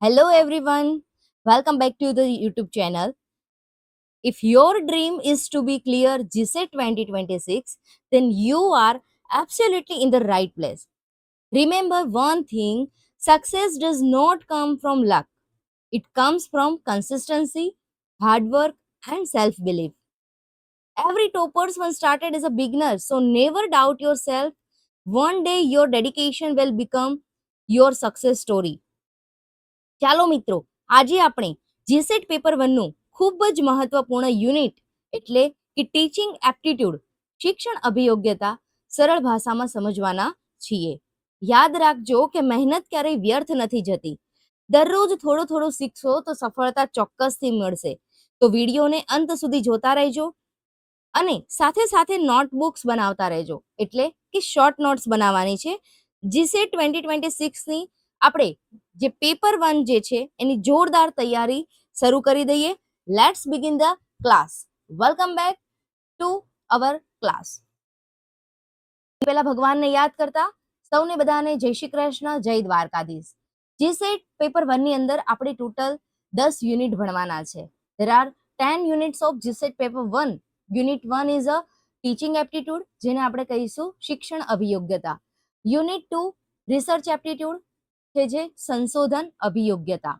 Hello everyone, welcome back to the YouTube channel. If your dream is to be clear GSET 2026, then you are absolutely in the right place. Remember one thing, success does not come from luck. It comes from consistency, hard work and self-belief. Every toppers once started as a beginner, so never doubt yourself. One day your dedication will become your success story. ચાલો મિત્રો, આજે આપણે GSET paper 1 નું ખૂબ જ મહત્વપૂર્ણ unit એટલે કે ટીચિંગ એપ્ટિટ્યુડ શિક્ષણ અભિયોગ્યતા સરળ ભાષામાં સમજવાના છીએ. યાદ રાખજો કે મહેનત ક્યારેય વ્યર્થ નથી જતી. દરરોજ થોડું થોડું શીખશો તો સફળતા ચોક્કસથી મળશે. તો વિડીયોને અંત સુધી જોતા રહેજો અને સાથે સાથે નોટબુક્સ બનાવતા રહેજો, એટલે કે શોર્ટ નોટ્સ બનાવવાની છે. જીસેટ 2026 ની આપણે જે પેપર 1 જે છે એની જોરદાર તૈયારી શરૂ કરી દઈએ. Let's begin the class. Welcome back to our class. પહેલા ભગવાનને યાદ કરતા સૌને બધાને જય શ્રી કૃષ્ણ, જય દ્વારકાધીશ. જીસેટ પેપર 1 ની અંદર આપણે ટોટલ 10 યુનિટ ભણવાના છે. There are 10 units of GSET paper 1. Unit 1 is a teaching aptitude, જેને આપણે કહીશું શિક્ષણ અભિયોગ્યતા. યુનિટ 2 રિસર્ચ એપ્ટિટ્યુડ કે જે સંશોધન અભિયોગ્યતા.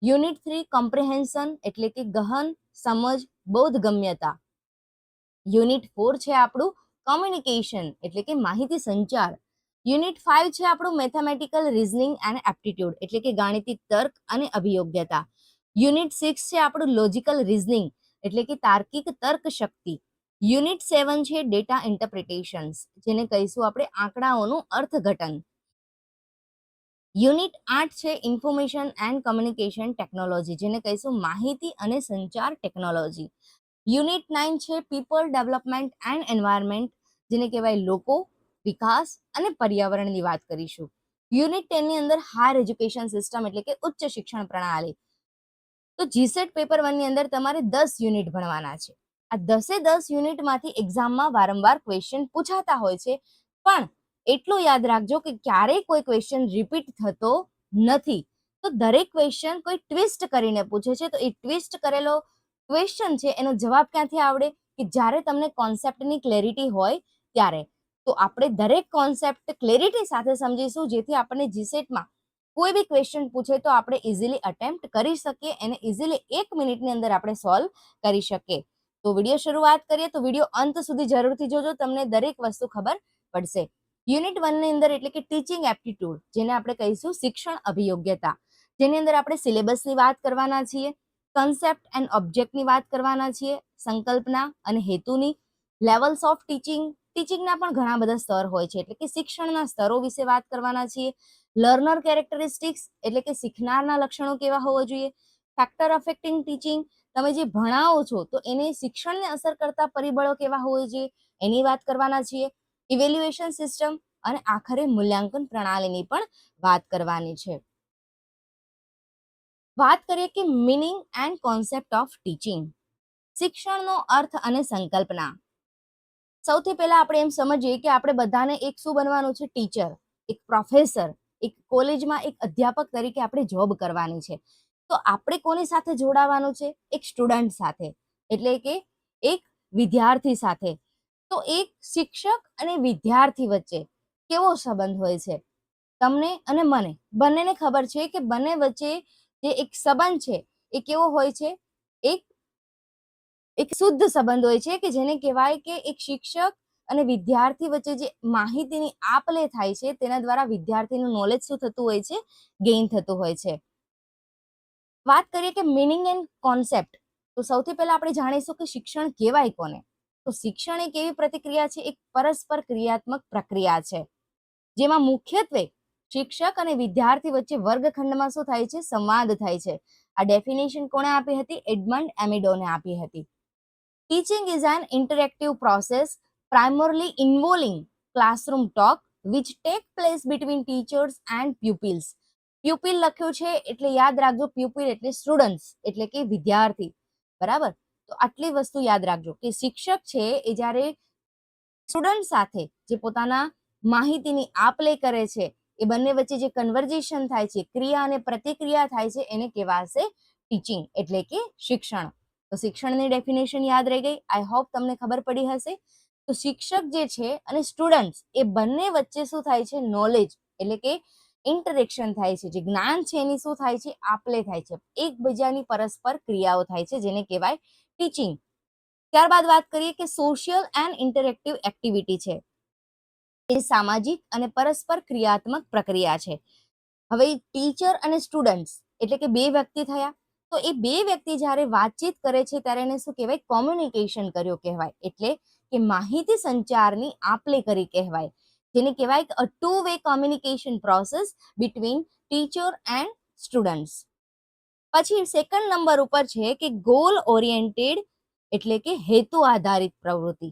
યુનિટ 3 કોમ્પ્રિહેન્શન એટલે કે ગહન સમજ બોધગમ્યતા. યુનિટ 4 છે આપણું કોમ્યુનિકેશન એટલે કે માહિતી સંચાર. યુનિટ 5 છે આપણું મેથેમેટિકલ રીઝનિંગ એન્ડ એપ્ટિટ્યુડ એટલે કે ગાણિતિક તર્ક અને અભિયોગ્યતા. યુનિટ 6 છે આપણું લોજિકલ રીઝનિંગ એટલે કે તાર્કિક તર્ક શક્તિ. યુનિટ 7 છે ડેટા ઇન્ટરપ્રિટેશન્સ, જેને કહીશું આપણે આંકડાઓનું અર્થઘટન. યુનિટ 8 છે ઇન્ફોર્મેશન એન્ડ કમ્યુનિકેશન ટેકનોલોજી, જેને કહીશું માહિતી અને સંચાર ટેકનોલોજી. યુનિટ 9 છે પીપલ ડેવલપમેન્ટ એન્ડ એન્વાયરમેન્ટ, જેને કહેવાય લોકો, વિકાસ અને પર્યાવરણની વાત કરીશું. યુનિટ 10 ની અંદર હાયર એજ્યુકેશન સિસ્ટમ એટલે કે ઉચ્ચ શિક્ષણ પ્રણાલી. તો જીસેટ પેપર 1 ની અંદર તમારે 10 યુનિટ ભણવાના છે. આ 10 યુનિટમાંથી એક્ઝામમાં વારંવાર ક્વેશ્ચન પૂછાતા હોય છે, પણ એટલું યાદ રાખજો કે ક્યારેય કોઈ ક્વેશ્ચન રિપીટ થતો નથી. તો દરેક ક્વેશ્ચન કોઈ ટ્વિસ્ટ કરીને પૂછે છે, તો એ ટ્વિસ્ટ કરેલો ક્વેશ્ચન છે એનો જવાબ ક્યાંથી આવડે કે જ્યારે તમને કોન્સેપ્ટની ક્લેરિટી હોય ત્યારે. તો આપણે દરેક કોન્સેપ્ટ ક્લેરિટી સાથે સમજીશું, જેથી આપણને જીસેટમાં કોઈ બી ક્વેશ્ચન પૂછે તો આપણે ઇઝીલી અટેમ્પ્ટ કરી શકીએ, એને ઇઝીલી 1 મિનિટની અંદર આપણે સોલ્વ કરી શકીએ. તો વિડીયો શરૂઆત કરીએ તો વિડીયો અંત સુધી જરૂરથી જોજો, તમને દરેક વસ્તુ ખબર પડશે. યુનિટ 1 ની અંદર એટલે કે ટીચિંગ એપ્ટિટ્યુડ, જેને આપણે કહીશું શિક્ષણ અભિયોગ્યતા, જેની અંદર આપણે સિલેબસની વાત કરવાના છીએ, કન્સેપ્ટ એન્ડ ઓબ્જેક્ટની વાત કરવાના છીએ, સંકલ્પના અને હેતુની, લેવલ્સ ઓફ ટીચિંગના પણ ઘણા બધા સ્તર હોય છે, એટલે કે શિક્ષણના સ્તરો વિશે વાત કરવાના છીએ. લર્નર કેરેક્ટરિસ્ટિક્સ એટલે કે શીખનારના લક્ષણો કેવા હોવા જોઈએ. ફેક્ટર અફેક્ટિંગ ટીચિંગ, તમે જે ભણાવો છો તો એને શિક્ષણને અસર કરતા પરિબળો કેવા હોવા જોઈએ એની વાત કરવાના છીએ. ઇવેલ્યુએશન સિસ્ટમ અને આખરે મૂલ્યાંકન પ્રણાલીની પણ વાત કરવાની છે. વાત કરીએ કે meaning and concept of teaching, શિક્ષણનો અર્થ અને સંકલ્પના. સૌથી પહેલા આપણે એમ સમજીએ કે આપણે બધાને એક શું બનવાનું છે, ટીચર, એક પ્રોફેસર, એક કોલેજમાં એક અધ્યાપક તરીકે આપણે જોબ કરવાની છે. તો આપણે કોની સાથે જોડાવાનું છે, એક સ્ટુડન્ટ સાથે, એટલે કે એક વિદ્યાર્થી સાથે. તો એક શિક્ષક અને વિદ્યાર્થી વચ્ચે કેવો સંબંધ હોય છે, તમને અને મને બંનેને ખબર છે કે બંને વચ્ચે જે એક સંબંધ છે એ કેવો હોય છે, એક શુદ્ધ સંબંધ હોય છે, કે જેને કહેવાય કે એક શિક્ષક અને વિદ્યાર્થી વચ્ચે જે માહિતીની આપ-લે થાય છે તેના દ્વારા વિદ્યાર્થીનું નોલેજ શું થતું હોય છે, ગેઇન થતું હોય છે. વાત કરીએ કે મીનિંગ એન્ડ કોન્સેપ્ટ, તો સૌથી પહેલા આપણે જાણીશું કે શિક્ષણ કહેવાય કોને. તો શિક્ષણ એક એવી પ્રતિક્રિયા છે, એક પરસ્પર ક્રિયાત્મક પ્રક્રિયા છે, જેમાં મુખ્યત્વે શિક્ષક અને વિદ્યાર્થી વચ્ચે વર્ગખંડમાં શું થાય છે, સંવાદ થાય છે. આ ડેફિનેશન કોણે આપી હતી, એડમંડ એમિડોને આપી હતી. Teaching is an interactive process primarily involving classroom talk which take place between teachers and pupils. Pupil લખ્યું છે એટલે યાદ રાખજો, pupil એટલે સ્ટુડન્ટ્સ એટલે કે વિદ્યાર્થી, બરાબર. તો આટલી વસ્તુ યાદ રાખજો કે શિક્ષક છે એ જ્યારે સ્ટુડન્ટ સાથે જે પોતાના માહિતીની આપ-લે કરે છે એ બંને વચ્ચે જે કન્વર્ઝેશન થાય છે, ક્રિયા અને પ્રતિક્રિયા થાય છે, એને કહેવાશે ટીચિંગ એટલે કે શિક્ષણ. તો શિક્ષણની ડેફિનેશન યાદ રહી ગઈ. આઈ હોપ તમને ખબર પડી હશે. તો શિક્ષક જે છે અને સ્ટુડન્ટ્સ એ બંને વચ્ચે શું થાય છે, નોલેજ એટલે કે ઇન્ટરેક્શન થાય છે, જે જ્ઞાન છે એની શું થાય છે, આપલે થાય છે, એકબીજાની પરસ્પર ક્રિયાઓ થાય છે, જેને કહેવાય ટીચિંગ. ત્યારબાદ વાત કરીએ કે સોશિયલ એન્ડ ઇન્ટરેક્ટિવ એક્ટિવિટી છે, એ સામાજિક અને પરસ્પર ક્રિયાત્મક પ્રક્રિયા છે. હવે ટીચર અને સ્ટુડન્ટ્સ એટલે કે બે વ્યક્તિ થયા. તો એ બે વ્યક્તિ જ્યારે વાતચીત કરે છે ત્યારે એને શું કહેવાય, કોમ્યુનિકેશન કર્યો કહેવાય, એટલે કે માહિતી સંચારની આપલે કરી કહેવાય, જેને કહેવાય a two way communication process between teacher and students. પછી સેકન્ડ નંબર ઉપર છે કે ગોલ ઓરિએન્ટેડ એટલે કે હેતુ આધારિત પ્રવૃત્તિ.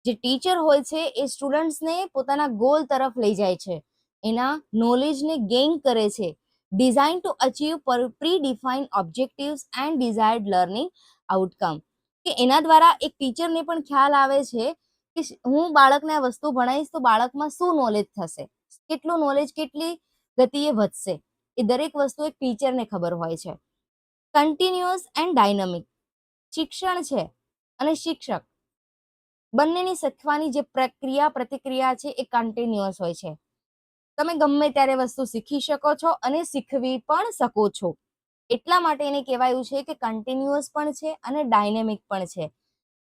જે ટીચર હોય છે એ સ્ટુડન્ટ્સને પોતાના ગોલ તરફ લઈ જાય છે, એના નોલેજને ગેઇન કરે છે, design to achieve pre defined objectives and desired learning outcome. કે એના દ્વારા એક ટીચરને પણ ખ્યાલ આવે છે કે હું બાળકને આ વસ્તુ ભણાવીશ તો બાળકમાં શું નોલેજ થશે, કેટલું નોલેજ કેટલી ગતિએ વધશે, એ દરેક વસ્તુ એક ટીચરને ખબર હોય છે. Continuous and dynamic. શિક્ષણ છે અને શિક્ષક બંનેની શીખવાની જે પ્રક્રિયા પ્રતિક્રિયા છે એ કન્ટિન્યુઅસ હોય છે. તમે ગમે ત્યારે વસ્તુ શીખી શકો છો અને શીખવી પણ શકો છો. એટલા માટે એને કહેવાયું છે કે કન્ટિન્યુઅસ પણ છે અને ડાયનેમિક પણ છે.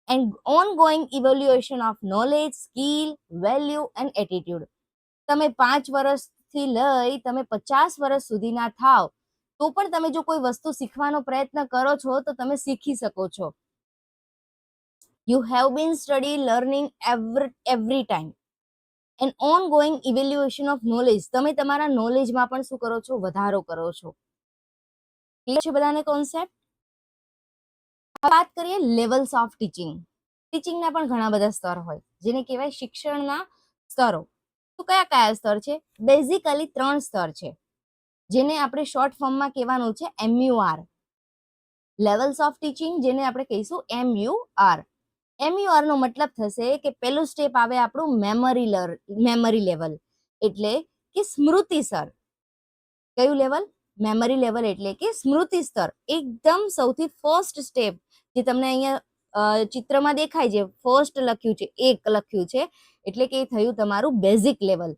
And ongoing evaluation of knowledge, skill, value and attitude. તમે 5 વર્ષથી લઈ તમે 50 વર્ષ સુધીના થાવ તો પણ તમે જો કોઈ વસ્તુ શીખવાનો પ્રયત્ન કરો છો તો તમે શીખી શકો છો. You have been study learning every time. An ongoing evaluation of knowledge. તમે તમારા નોલેજમાં પણ શું કરો છો, વધારો કરો છો. ક્લિયર છે બધાને કોન્સેપ્ટ? વાત કરીએ લેવલ્સ ઓફ ટીચિંગ. ટીચિંગના પણ ઘણા બધા સ્તર હોય, જેને કહેવાય શિક્ષણના સ્તરો. તો કયા કયા સ્તર છે? બેઝિકલી 3 સ્તર છે, જેને આપણે શોર્ટ ફોર્મમાં કહેવાનું છે MUR. લેવલ્સ ઓફ ટીચિંગ, જેને આપણે કહીશું MUR. MUR નો મતલબ થશે કે પહેલું સ્ટેપ આવે આપણું મેમરી લેવલ એટલે કે સ્મૃતિ સ્તર. કયું લેવલ? મેમરી લેવલ એટલે કે સ્મૃતિ સ્તર. એકદમ સૌથી ફર્સ્ટ સ્ટેપ જે તમને અહીંયા ચિત્રમાં દેખાય છે, ફર્સ્ટ લખ્યું છે, 1 લખ્યું છે, એટલે કે એ થયું તમારું બેઝિક લેવલ.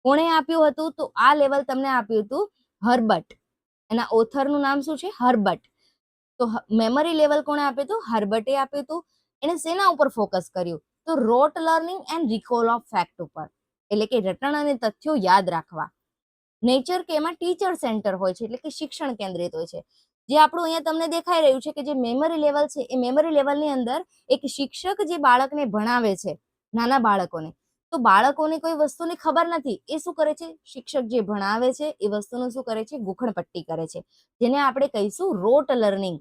કોણે આપ્યું હતું? તો આ લેવલ તમને આપ્યું હતું હર્બર્ટ. એના ઓથરનું નામ શું છે? હર્બર્ટ. તો મેમરી લેવલ કોણે આપ્યું હતું? હર્બર્ટે આપ્યું હતું. એને શેના ઉપર ફોકસ કર્યું? તો rote learning and recall of fact ઉપર, એટલે કે રટણ અને તથ્યો યાદ રાખવા. નેચર કે એમાં ટીચર સેન્ટર હોય છે, એટલે કે શિક્ષણ કેન્દ્રિત હોય છે. જે આપણું અહીંયા તમને દેખાઈ રહ્યું છે કે જે મેમરી લેવલ છે, એ મેમરી લેવલની અંદર એક શિક્ષક જે બાળકને ભણાવે છે, નાના બાળકોને, તો બાળકોને કોઈ વસ્તુની ખબર નથી, એ શું કરે છે? શિક્ષક જે ભણાવે છે એ વસ્તુનું શું કરે છે? ગુખણપટ્ટી કરે છે, જેને આપણે કહીશું રોટ લર્નિંગ.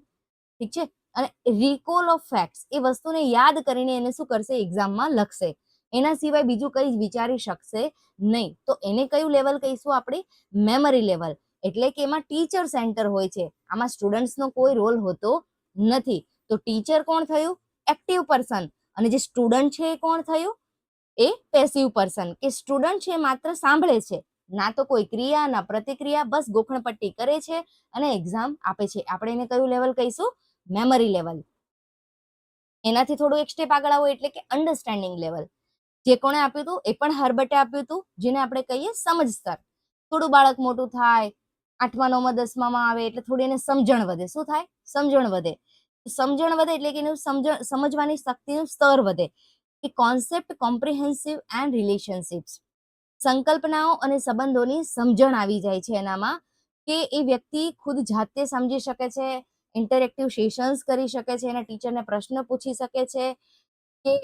ઠીક છે? અને રિકોલ ઓફ ફેક્ટ્સ, એ વસ્તુને યાદ કરીને એને શું કરશે? એક્ઝામમાં લખશે. એના સિવાય બીજું કંઈ વિચારી શકશે નહીં. તો એને કયું લેવલ કહીશું આપણે? Memory level. એટલે કે એમાં ટીચર સેન્ટર હોય છે, આમાં સ્ટુડન્ટ્સનો કોઈ રોલ હોતો નથી. તો ટીચર કોણ થયું? Active person. અને જે સ્ટુડન્ટ છે એ કોણ થયું? એ પેસિવ પર્સન, કે સ્ટુડન્ટ છે માત્ર સાંભળે છે, ના તો કોઈ ક્રિયા ના પ્રતિક્રિયા, બસ ગોખણપટ્ટી કરે છે અને એક્ઝામ આપે છે. આપણે એને કયું લેવલ કહીશું? Memory level. એનાથી થોડું એક સ્ટેપ આગળ આવો એટલે કે અન્ડરસ્ટેન્ડિંગ લેવલ. જે કોણે આપ્યું હતું? એ પણ હર્બર્ટે આપ્યું હતું, જેને આપણે કહીએ સમજ સ્તર. થોડું બાળક મોટું થાય, 8મા 9મા 10મામાં આવે એટલે થોડી એને સમજણ વધે. શું થાય? સમજણ વધે. સમજણ વધે એટલે કે એનું સમજવાની શક્તિનું સ્તર વધે. કે કોન્સેપ્ટ કોમ્પ્રિહેન્સિવ એન્ડ રિલેશનશિપ્સ, સંકલ્પનાઓ અને સંબંધોની સમજણ આવી જાય છે એનામાં, કે એ વ્યક્તિ ખુદ જાતે સમજી શકે છે, ઇન્ટરેક્ટિવ સેશન્સ કરી શકે છે, એના ટીચરને પ્રશ્ન પૂછી શકે છે કે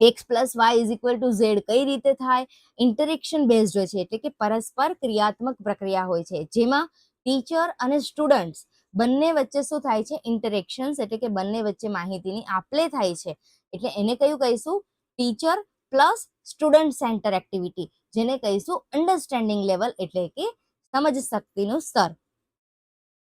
x + y = z કઈ રીતે થાય. ઇન્ટરેક્શન બેઝડ હોય છે, એટલે કે પરસ્પર ક્રિયાત્મક પ્રક્રિયા હોય છે, જેમાં ટીચર અને સ્ટુડન્ટ્સ બંને વચ્ચે શું થાય છે? ઇન્ટરેક્શન્સ, એટલે કે બંને વચ્ચે માહિતીની આપલે થાય છે. એટલે એને કયું કહીશું? Teacher plus student centre activity, જેને કહીશું અન્ડરસ્ટેન્ડિંગ લેવલ, એટલે કે સમજ શક્તિનું સ્તર.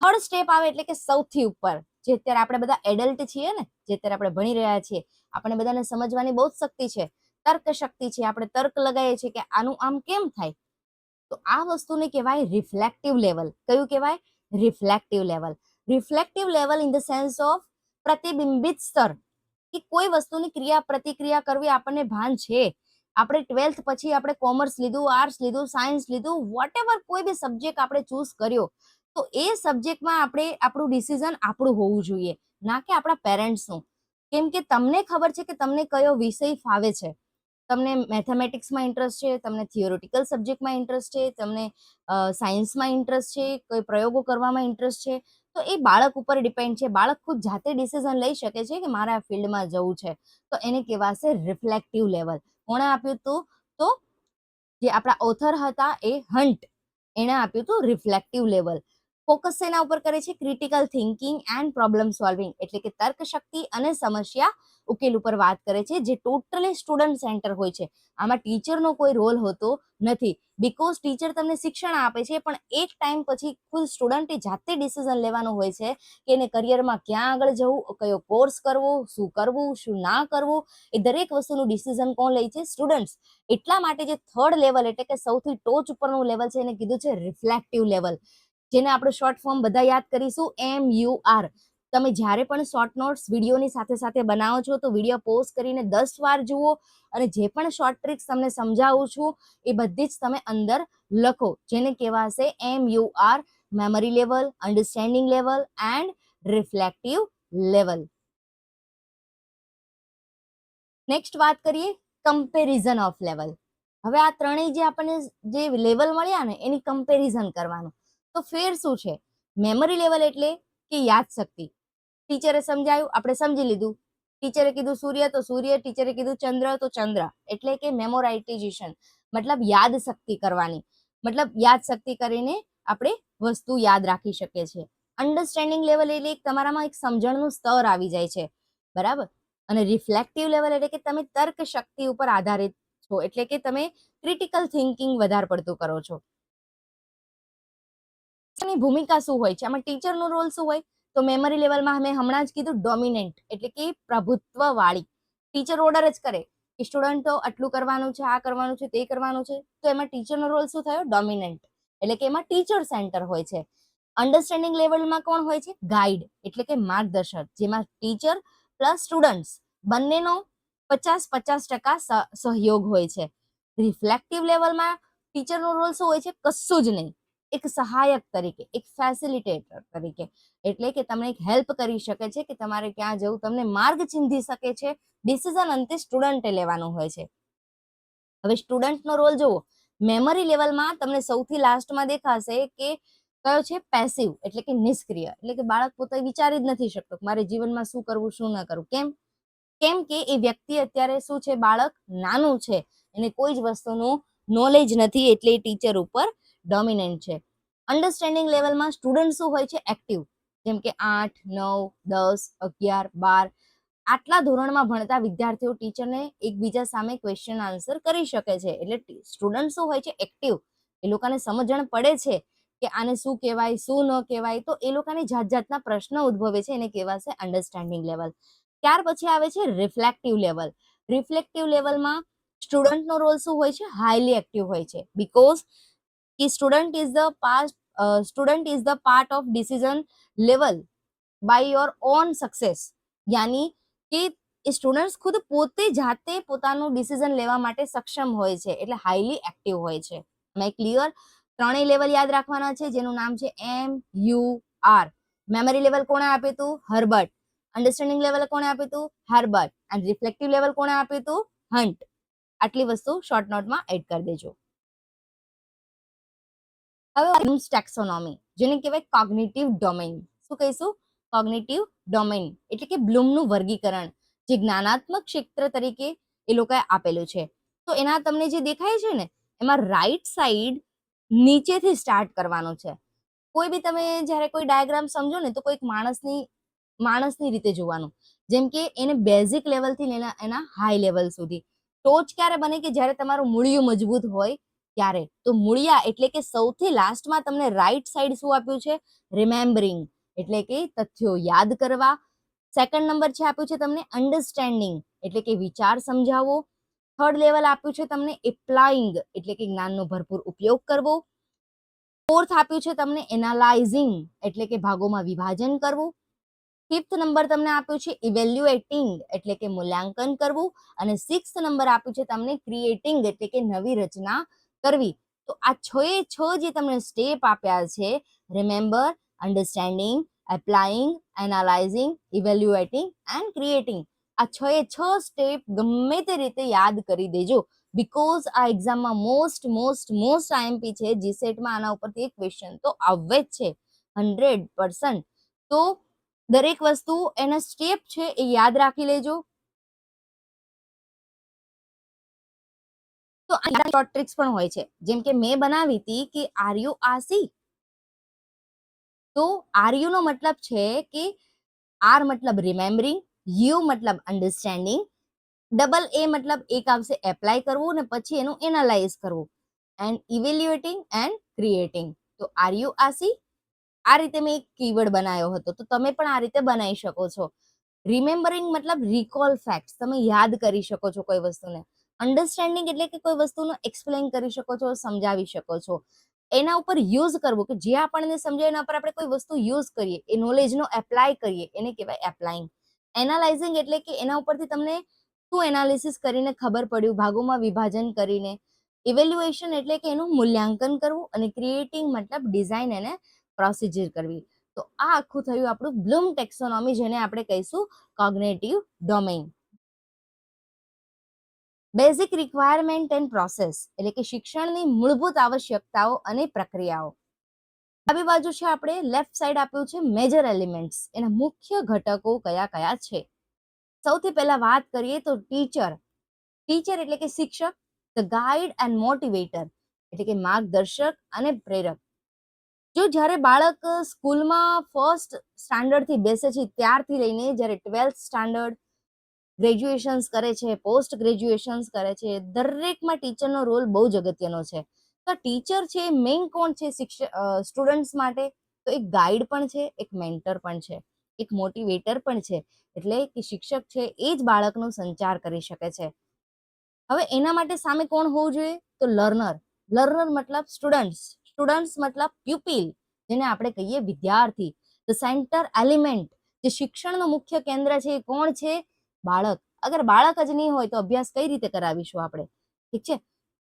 થર્ડ સ્ટેપ આવે એટલે કે સૌથી ઉપર, જે અત્યારે આપણે બધા એડલ્ટ છીએ ને, જે અત્યારે આપણે ભણી રહ્યા છીએ, આપણે બધાને સમજવાની બહુ જ શક્તિ છે, તર્ક શક્તિ છે. આપણે તર્ક લગાવીએ છીએ કે આનું આમ કેમ થાય, તો આ વસ્તુને કહેવાય રિફ્લેક્ટિવ લેવલ. કયું કહેવાય? Reflective level. Reflective level in the sense of પ્રતિબિંબિત સ્તર, કે કોઈ વસ્તુની ક્રિયા પ્રતિક્રિયા કરવી આપણને ભાન છે. આપણે 12th પછી આપણે કોમર્સ લીધું, આર્ટ્સ લીધું, સાયન્સ લીધું, વોટેવર કોઈ બી સબ્જેક્ટ આપણે ચૂઝ કર્યો, તો એ સબ્જેક્ટમાં આપણે આપણું ડિસિઝન આપણું હોવું જોઈએ, ના કે આપણા પેરેન્ટ્સનું. કેમ કે તમને ખબર છે કે તમને કયો વિષય ફાવે છે. તમને મેથેમેટિક્સમાં ઇન્ટરેસ્ટ છે, તમને થિયોરિટિકલ સબ્જેક્ટમાં ઇન્ટરેસ્ટ છે, તમને સાયન્સમાં ઇન્ટરેસ્ટ છે, કોઈ પ્રયોગો કરવામાં ઇન્ટરેસ્ટ છે, તો એ બાળક ઉપર ડિપેન્ડ છે. બાળક ખુદ જાતે ડિસિઝન લઈ શકે છે કે મારે આ ફિલ્ડમાં જવું છે, તો એને કહેવાશે રિફ્લેક્ટિવ લેવલ. કોણે આપ્યું હતું? તો જે આપણા ઓથર હતા એ હન્ટ, એણે આપ્યું હતું રિફ્લેક્ટિવ લેવલ. ફોકસ શેના ઉપર કરે છે? Critical thinking and problem solving, એટલે કે તર્ક શક્તિ અને સમસ્યા ઉકેલ ઉપર વાત કરે છે, જે ટોટલી સ્ટુડન્ટ સેન્ટર હોય છે. આમાં ટીચરનો કોઈ રોલ હોતો નથી, બીકોઝ ટીચર તમને શિક્ષણ આપે છે, પણ એક ટાઈમ પછી ખુદ સ્ટુડન્ટે જાતે ડિસિઝન લેવાનું હોય છે કે એને કરિયરમાં ક્યાં આગળ જવું, કયો કોર્સ કરવો, શું કરવું, શું ના કરવું, એ દરેક વસ્તુનું ડિસિઝન કોણ લે છે? સ્ટુડન્ટ્સ. એટલા માટે જે થર્ડ લેવલ, એટલે કે સૌથી ટોચ ઉપરનું લેવલ છે, એને કીધું છે રિફ્લેક્ટિવ લેવલ, જેને આપણે શોર્ટ ફોર્મ બધા યાદ કરીશું, MUR. તમે જ્યારે પણ શોર્ટ નોટ્સ વિડીયોની સાથે સાથે બનાવો છો, તો વિડીયો પોઝ કરીને 10 વાર જુઓ, અને જે પણ શોર્ટ ટ્રિક્સ તમને સમજાવું છું એ બધી જ તમે અંદર લખો, જેને કહેવાશે MUR, memory level, understanding level and reflective level. Next વાત કરીએ કમ્પેરિઝન ઓફ લેવલ. હવે આ ત્રણેય જે આપણને જે લેવલ મળ્યા ને, એની કમ્પેરિઝન કરવાનું. તો ફેર શું છે? મેમરી લેવલ એટલે કે યાદશક્તિ. ટીચરે સમજાયું, આપણે સમજી લીધું. ટીચરે કીધું સૂર્ય તો સૂર્ય, ટીચરે કીધું ચંદ્ર તો ચંદ્ર, એટલે કે મેમોરાઇઝેશન, મતલબ યાદ શક્તિ કરવાની, મતલબ યાદ શક્તિ કરીને આપણે વસ્તુ યાદ રાખી શકીએ છીએ. અન્ડરસ્ટેન્ડિંગ લેવલ એટલે તમારામાં એક સમજણનું સ્તર આવી જાય છે, બરાબર. અને રિફ્લેક્ટિવ લેવલ એટલે કે તમે તર્ક શક્તિ ઉપર આધારિત છો, એટલે કે તમે ક્રિટિકલ થિંકિંગ વધારે પડતું કરો છો. ની ભૂમિકા શું હોય છે આમાં? ટીચરનો રોલ શું હોય? તો મેમરી લેવલમાં મેં હમણાં જ કીધું ડોમિનેન્ટ, એટલે કે પ્રભુત્વ વાળી. ટીચર ઓર્ડર જ કરે કે સ્ટુડન્ટો આટલું કરવાનું છે, આ કરવાનું છે, તે કરવાનું છે, તો એમાં ટીચરનો રોલ શું થયો? ડોમિનેન્ટ, એટલે કે એમાં ટીચર સેન્ટર હોય છે. અન્ડરસ્ટેન્ડિંગ લેવલમાં કોણ હોય છે? ગાઈડ, એટલે કે માર્ગદર્શક, જેમાં ટીચર પ્લસ સ્ટુડન્ટ્સ બંનેનો 50-50% સહયોગ હોય છે. રિફ્લેક્ટિવ લેવલમાં ટીચરનો રોલ શું હોય છે? કશું જ નહીં, એક સહાયક તરીકે, એક ફેસિલિટેટર તરીકે, એટલે કે તમને એક હેલ્પ કરી શકે છે કે તમારે ક્યાં જવું, તમને માર્ગ ચીંધી શકે છે. ડિસિઝન અંતે સ્ટુડન્ટે લેવાનું હોય છે. હવે સ્ટુડન્ટનો રોલ જુઓ. મેમરી લેવલમાં તમને સૌથી લાસ્ટમાં દેખાશે કે કયો છે? પેસિવ, એટલે કે નિષ્ક્રિય, એટલે કે બાળક પોતે વિચારી જ નથી શકતો મારે જીવનમાં શું કરવું, શું ન કરવું. કેમ કે એ વ્યક્તિ અત્યારે શું છે? બાળક નાનું છે, એને કોઈ જ વસ્તુનું નોલેજ નથી, એટલે ટીચર ઉપર ડોમિનેન્ટ છે. અન્ડરસ્ટેન્ડિંગ લેવલમાં સ્ટુડન્ટ શું હોય છે? એક્ટિવ, જેમ કે 8, 9, 10, 11, 12 આટલા ધોરણમાં ભણતા વિદ્યાર્થીઓ ટીચરને એકબીજા સામે ક્વેશ્ચન આન્સર કરી શકે છે. એટલે સ્ટુડન્ટ શું હોય છે? એક્ટિવ. એ લોકોને સમજણ પડે છે કે આને શું કહેવાય, શું ન કહેવાય, તો એ લોકોને જાત જાતના પ્રશ્ન ઉદ્ભવે છે, એને કહેવાશે અન્ડરસ્ટેન્ડિંગ લેવલ. ત્યાર પછી આવે છે રિફ્લેક્ટિવ લેવલ. રિફ્લેક્ટિવ લેવલમાં સ્ટુડન્ટનો રોલ શું હોય છે? હાઈલી એક્ટિવ હોય છે, બીકોઝ कि student is the part of decision level by your own success, यानी कि સ્ટુડન્ટ્સ ખુદ પોતે જાતે પોતાનું ડિસિઝન લેવા માટે સક્ષમ હોય છે, એટલે હાઈલી એક્ટિવ હોય છે. મેં ક્લિયર? ત્રણેય લેવલ યાદ રાખવાના છે, જેનું નામ છે MUR. મેમરી લેવલ કોણે આપ્યું હતું? હર્બર્ટ. અન્ડરસ્ટેન્ડિંગ લેવલ કોણે આપ્યું હતું? હર્બર્ટ. એન્ડ રિફ્લેક્ટિવ લેવલ કોણે આપ્યું હતું? હન્ટ. આટલી વસ્તુ શોર્ટ નોટમાં એડ કરી દેજો. હવે બ્લૂમ્સ ટેક્સોનોમી, જેને કહેવાય કોગ્નિટિવ ડોમેઇન. શું કહીશું? કોગ્નિટિવ ડોમેઇન, એટલે કે બ્લૂમનું વર્ગીકરણ, જે જ્ઞાનાત્મક ક્ષેત્ર તરીકે એ લોકોએ આપેલું છે. તો એના તમને જે દેખાય છે ને, એમાં રાઈટ સાઈડ નીચેથી સ્ટાર્ટ કરવાનું છે. કોઈ બી તમે જ્યારે કોઈ ડાયાગ્રામ સમજો ને, તો કોઈક માણસની રીતે જોવાનું, જેમ કે એને બેઝિક લેવલથી લઈને એના હાઈ લેવલ સુધી. ટોચ ક્યારે બને? કે જ્યારે તમારું મૂળિયું મજબૂત હોય ત્યારે. તો મૂળિયા એટલે કે સૌથી લાસ્ટમાં તમને રાઈટ સાઈડ શું આપ્યું છે? રિમેમ્બરિંગ, એટલે કે તથ્યો યાદ કરવા. સેકન્ડ નંબર છે આપ્યું છે તમને અન્ડરસ્ટેન્ડિંગ, એટલે કે વિચાર સમજાવો. થર્ડ લેવલ આપ્યું છે તમને એપ્લાઇંગ એટલે કે જ્ઞાનનો ભરપૂર ઉપયોગ કરવો. ફોર્થ આપ્યું છે તમને એનાલાઇઝિંગ એટલે કે ભાગોમાં વિભાજન કરવું. ફિફ્થ નંબર તમને આપ્યું છે ઇવેલ્યુએટિંગ એટલે કે મૂલ્યાંકન કરવું. અને સિક્સ્થ નંબર આપ્યું છે તમને ક્રિએટિંગ એટલે કે નવી રચના કરવી. તો આ 6 એ 6 જે તમને સ્ટેપ આપ્યા છે, remember, understanding, applying, analysing, evaluating and creating, આ 6 એ 6 સ્ટેપ ગમે તે રીતે યાદ કરી દેજો, બીકોઝ આ એક્ઝામમાં મોસ્ટ આઈએમપી છે. જીસેટમાં આના ઉપરથી એક ક્વેશ્ચન તો આવે જ છે 100%. તો દરેક વસ્તુ એના સ્ટેપ છે એ યાદ રાખી લેજો. તો શોર્ટ ટ્રિક્સ પણ હોય છે, જેમ કે મેં બનાવી હતી કે આર યુ આસી. તો આર યુ નો મતલબ છે કે આર મતલબ રિમેમ્બરિંગ, યુ મતલબ અન્ડરસ્ટેન્ડિંગ, ડબલ એ મતલબ એક આવશે એપ્લાય કરવું ને પછી એનું એનાલાઇઝ કરવું, એન્ડ ઇવેલ્યુએટિંગ એન્ડ ક્રિએટિંગ. તો આર યુ આસી, આ રીતે મેં એક કીવર્ડ બનાવ્યો હતો, તો તમે પણ આ રીતે બનાવી શકો છો. રિમેમ્બરિંગ મતલબ રિકોલ ફેક્ટ્સ, તમે યાદ કરી શકો છો કોઈ વસ્તુને. અન્ડરસ્ટેન્ડિંગ એટલે કે કોઈ વસ્તુનો એક્સપ્લેન કરી શકો છો, સમજાવી શકો છો. એના ઉપર યુઝ કરવું કે જે આપણને સમજાય એના પર આપણે કોઈ વસ્તુ યુઝ કરીએ, એ નોલેજનો એપ્લાય કરીએ, એને કહેવાય એપ્લાઇંગ. એનાલાઇઝિંગ એટલે કે એના ઉપરથી તમને શું એનાલિસિસ કરીને ખબર પડ્યું, ભાગોમાં વિભાજન કરીને. ઇવેલ્યુએશન એટલે કે એનું મૂલ્યાંકન કરવું. અને ક્રિએટિંગ મતલબ ડિઝાઇન અને પ્રોસિજર કરવી. તો આ આખું થયું આપણું બ્લૂમ ટેક્સોનોમી, જેને આપણે કહીશું cognitive domain. Basic requirement and process એટલે કે શિક્ષણની મૂળભૂત આવશ્યકતાઓ અને પ્રક્રિયાઓ. ડાબી બાજુ છે આપણે લેફ્ટ સાઈડ આપ્યું છે મેજર એલિમેન્ટ્સ, એના મુખ્ય ઘટકો કયા કયા છે. સૌથી પહેલા વાત કરીએ તો ટીચર. ટીચર એટલે કે શિક્ષક, ધ ગાઈડ એન્ડ મોટિવેટર એટલે કે માર્ગદર્શક અને પ્રેરક. જો જ્યારે બાળક સ્કૂલમાં ફર્સ્ટ સ્ટાન્ડર્ડથી બેસે છે ત્યારથી લઈને જ્યારે 12th સ્ટાન્ડર્ડ, ગ્રેજ્યુએશન્સ કરે છે, પોસ્ટ ગ્રેજ્યુએશન્સ કરે છે, દરેકમાં ટીચરનો રોલ બહુ જ અગત્યનો છે. તો ટીચર છે મેઇન કોણ છે સ્ટુડન્ટ્સ માટે? તો એક ગાઈડ પણ છે, એક મેન્ટર પણ છે, એક મોટિવેટર પણ છે. એટલે કે શિક્ષક છે એ જ બાળકનો સંચાર કરી શકે છે. હવે એના માટે સામે કોણ હોવું જોઈએ? તો લર્નર. લર્નર મતલબ સ્ટુડન્ટ્સ, સ્ટુડન્ટ્સ મતલબ પ્યુપિલ, જેને આપણે કહીએ વિદ્યાર્થી. ધ સેન્ટર એલિમેન્ટ, જે શિક્ષણનું મુખ્ય કેન્દ્ર છે એ કોણ છે? બાળક. અગર બાળક જ નહીં હોય તો અભ્યાસ કઈ રીતે કરાવીશું આપણે? ઠીક છે.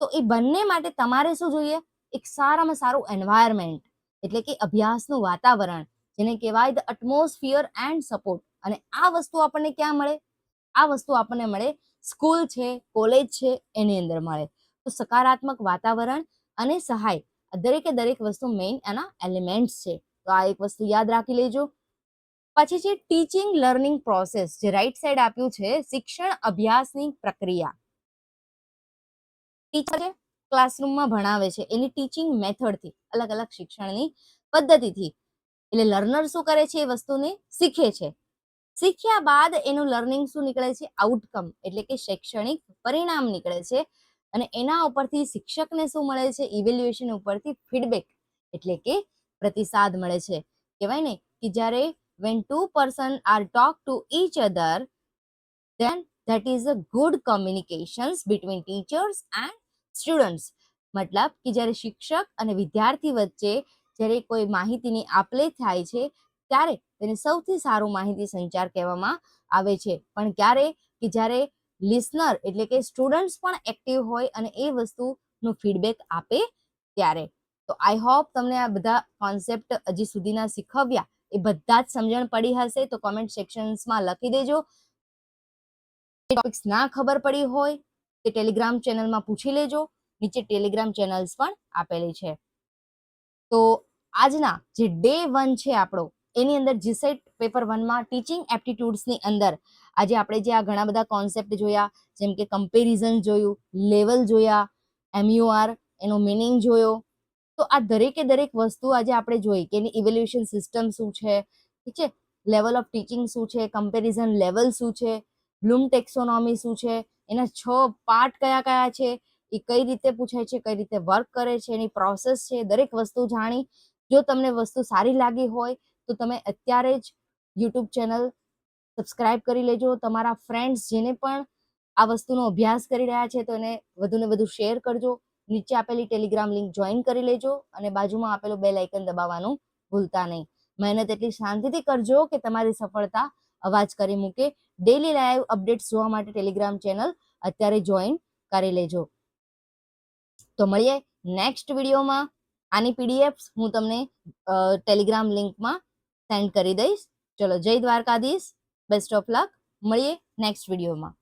તો એ બંને માટે તમારે શું જોઈએ? એક સારામાં સારું એન્વાયરમેન્ટ એટલે કે અભ્યાસનું વાતાવરણ, જેને કહેવાય ધ એટમોસ્ફિયર એન્ડ સપોર્ટ. અને આ વસ્તુ આપણને ક્યાં મળે? આ વસ્તુ આપણને મળે સ્કૂલ છે, કોલેજ છે એની અંદર મળે. તો સકારાત્મક વાતાવરણ અને સહાય, દરેકે દરેક વસ્તુ મેઇન એના એલિમેન્ટ્સ છે. તો આ એક વસ્તુ યાદ રાખી લેજો. પછી છે ટીચિંગ લર્નિંગ પ્રોસેસ, જે રાઈટ સાઈડ આપ્યું છે શિક્ષણ અભ્યાસની પ્રક્રિયા. ટીચર ક્લાસરૂમમાં ભણાવે છે એની ટીચિંગ મેથડથી, અલગ અલગ શિક્ષણની પદ્ધતિથી. એટલે લર્નર શું કરે છે? એ વસ્તુને શીખે છે. શીખ્યા બાદ એનું લર્નિંગ શું નીકળે છે? આઉટકમ એટલે કે શૈક્ષણિક પરિણામ નીકળે છે. અને એના ઉપરથી શિક્ષકને શું મળે છે? ઇવેલ્યુએશન ઉપરથી ફીડબેક એટલે કે પ્રતિસાદ મળે છે. કહેવાય ને કે જ્યારે when two person are talk to each other, then that is a good communications between teachers and students. મતલબ કે જ્યારે શિક્ષક અને વિદ્યાર્થી વચ્ચે જ્યારે કોઈ માહિતીની આપલે થાય છે ત્યારે તેને સૌથી સારું માહિતી સંચાર કહેવામાં આવે છે. પણ ક્યારે? કે જ્યારે લિસનર એટલે કે સ્ટુડન્ટ્સ પણ એક્ટિવ હોય અને એ વસ્તુનું ફીડબેક આપે ત્યારે. તો આઈ હોપ તમને આ બધા કોન્સેપ્ટ હજી સુધીના શીખવ્યા એ બધા જ સમજણ પડી હશે. તો કોમેન્ટ સેક્શન્સમાં લખી દેજો. ટોપિક્સ ના ખબર પડી હોય તે ટેલિગ્રામ ચેનલમાં પૂછી લેજો, નીચે ટેલિગ્રામ ચેનલ્સ પણ આપેલી છે. તો આજના જે ડે 1 છે આપણો, એની અંદર જીસેટ પેપર 1માં ટીચિંગ એપ્ટિટ્યુડ્સની અંદર આજે આપણે જે આ ઘણા બધા કોન્સેપ્ટ જોયા, જેમ કે કમ્પેરિઝન જોયું, લેવલ જોયા, એમયુઆર એનો મિનિંગ જોયો. તો આ દરેકે દરેક વસ્તુ આજે આપણે જોઈ કે એની ઇવેલ્યુએશન સિસ્ટમ શું છે, ઠીક છે, લેવલ ઓફ ટીચિંગ શું છે, કમ્પેરિઝન લેવલ શું છે, બ્લૂમ ટેક્સોનોમી શું છે, એના 6 પાર્ટ કયા કયા છે, એ કઈ રીતે પૂછાય છે, કઈ રીતે વર્ક કરે છે, એની પ્રોસેસ છે, દરેક વસ્તુ જાણી. જો તમને વસ્તુ સારી લાગી હોય તો તમે અત્યારે જ યુટ્યુબ ચેનલ સબસ્ક્રાઇબ કરી લેજો. તમારા ફ્રેન્ડ્સ જેને પણ આ વસ્તુનો અભ્યાસ કરી રહ્યા છે તો એને વધુને વધુ શેર કરજો. નીચે આપેલી ટેલિગ્રામ લિંક જોઈન કરી લેજો અને બાજુમાં આપેલું બેલ આઇકન દબાવવાનું ભૂલતા નહીં. મહેનત એટલી શાંતિથી કરજો કે તમારી સફળતા અવાજ કરી મૂકે. ડેલી લાઈવ અપડેટ્સ જોવા માટે ટેલિગ્રામ ચેનલ અત્યારે જોઈન કરી લેજો. તો મળીએ નેક્સ્ટ વિડીયોમાં. આની પીડીએફ હું તમને ટેલિગ્રામ લિંકમાં સેન્ડ કરી દઈશ. ચલો, જય દ્વારકાધીશ, બેસ્ટ ઓફ લક. મળીએ નેક્સ્ટ વિડીયોમાં.